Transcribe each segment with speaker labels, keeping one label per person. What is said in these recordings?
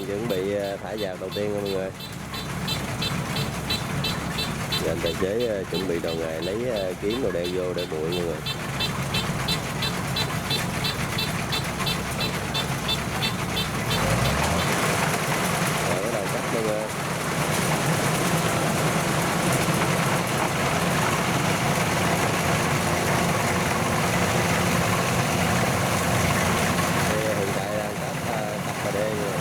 Speaker 1: đang chuẩn bị thả dạt đầu tiên nha mọi người. Giờ anh tài xế chuẩn bị đầu nghề lấy kiếm rồi đeo vô để bụi mọi người. Rồi bắt đầu cắt mọi người. Hiện tại đang cắt 3D rồi.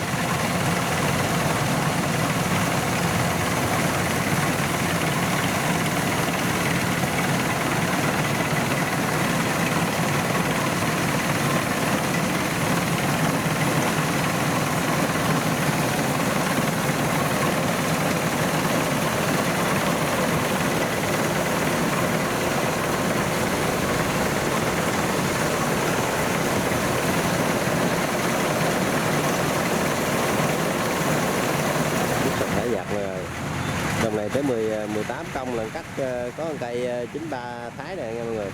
Speaker 1: Dòng này tới 18 công lần cắt có một cây 93 Thái này nha mọi người.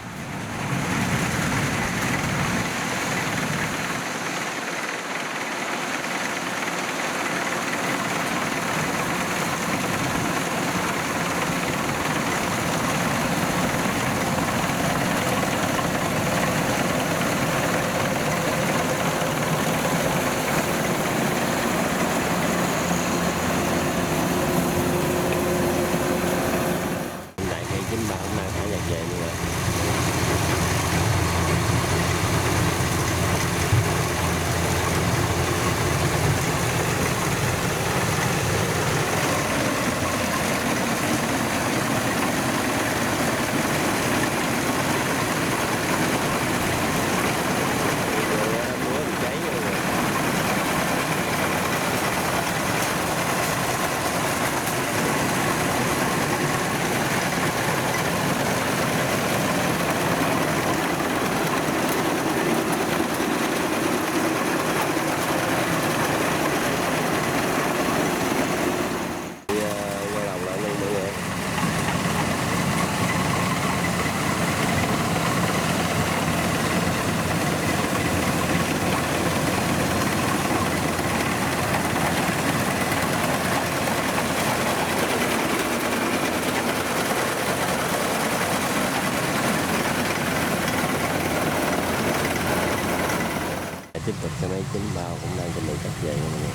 Speaker 1: Tiếp tục xe máy 93 cũng đang chuẩn bị cắt về nha mọi người.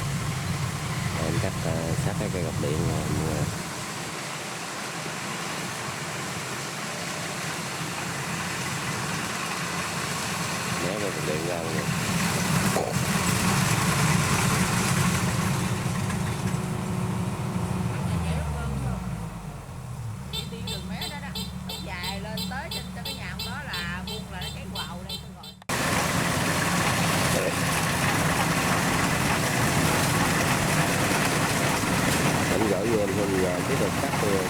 Speaker 1: Em cắt sát cái cây cọc điện này mọi người. Né cây cọc điện ra mọi người.
Speaker 2: Dài lên tới trên cái nhà ông đó là buông là cái quàu đây tôi gọi.
Speaker 1: Anh gửi vô em thêm giờ tiếp tục cắt rồi.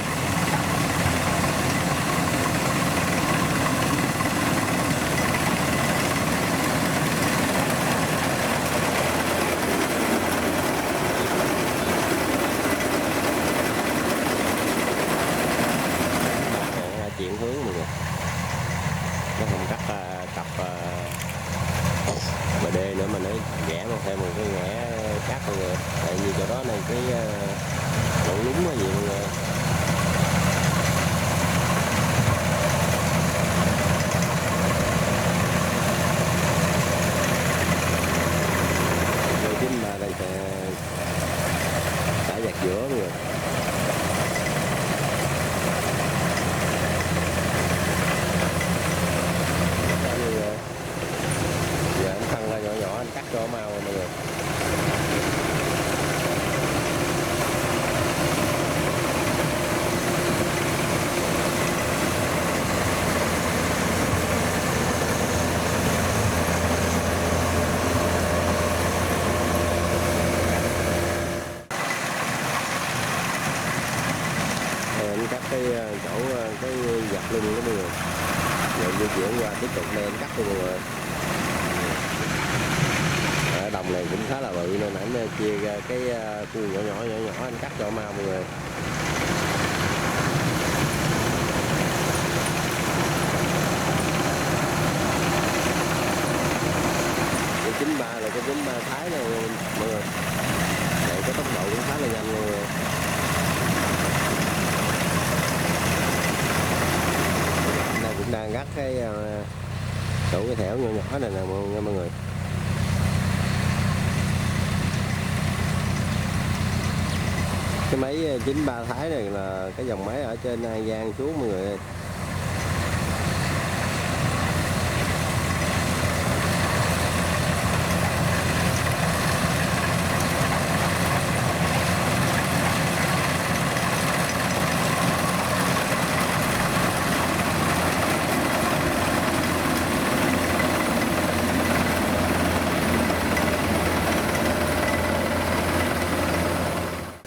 Speaker 1: Chuyển hướng mọi người, nó không cắt cặp 3D nữa mà nó ghẻ một thêm một cái ghẻ cắt mọi người, tại vì chỗ đó này cái lỗ lúng quá gì mọi người. Rồi chính mà đây sẽ xả giặt giữa mọi người. Giờ anh phân ra nhỏ nhỏ anh cắt cho mau rồi mọi người. Anh cắt cái chỗ cái giặt lưng đó mọi người. Rồi di chuyển qua tiếp tục đây anh cắt cho mọi người. Ở đồng này cũng khá là bự nên anh chia ra cái khuôn nhỏ nhỏ anh cắt cho mau mọi người. Cái 93 là cái 93 Thái này mọi người. đủ cái thẻo nhỏ nhỏ này nè nha mọi người. Cái máy 93 Thái này là cái dòng máy ở trên An Giang xuống mọi người ơi.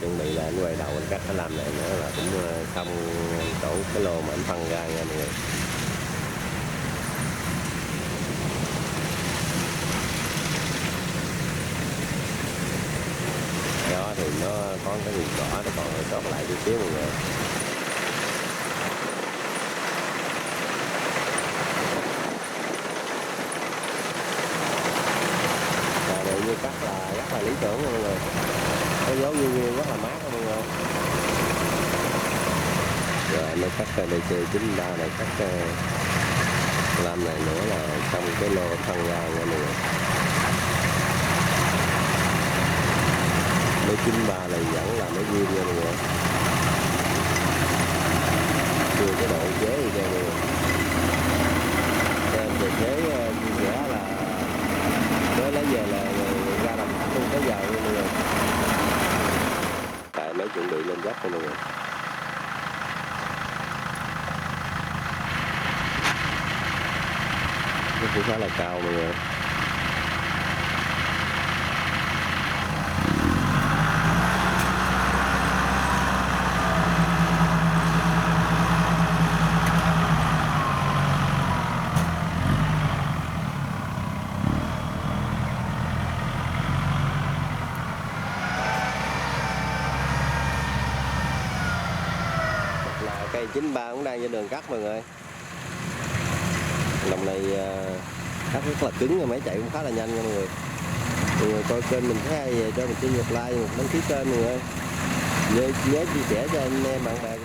Speaker 1: Chuẩn bị là anh quay đầu anh cắt cái làm này nữa là cũng xong chỗ cái lô mà anh phân ra nha mọi người. Đó thì nó có cái viền đỏ nó còn sót lại chút xíu mọi người. Và này như cắt là rất là lý tưởng nha mọi người. Có dấu nghiêng rất là mát đó mọi người. Rồi nó cắt DC93 này cắt làm này nữa là xong cái lô thân ra nha mọi người. Mấy 93 này vẫn là mấy viên nha mọi người. Chưa cái độ chế gì kìa mọi người. Em về chế vui vẻ là mới lấy về là ra đồng tháp luôn tới giờ nha mọi người. Tại mới chuẩn bị lên dốc thôi mọi người. Nó cũng khá là cao mọi người. Là cây 93 cũng đang trên đường cắt mọi người. Đồng này cắt rất là cứng, máy chạy cũng khá là nhanh nha mọi người. Mọi người coi kênh mình thấy hay về cho mình xin một like, một đăng ký kênh mọi người. Nhớ chia sẻ cho anh em bạn bè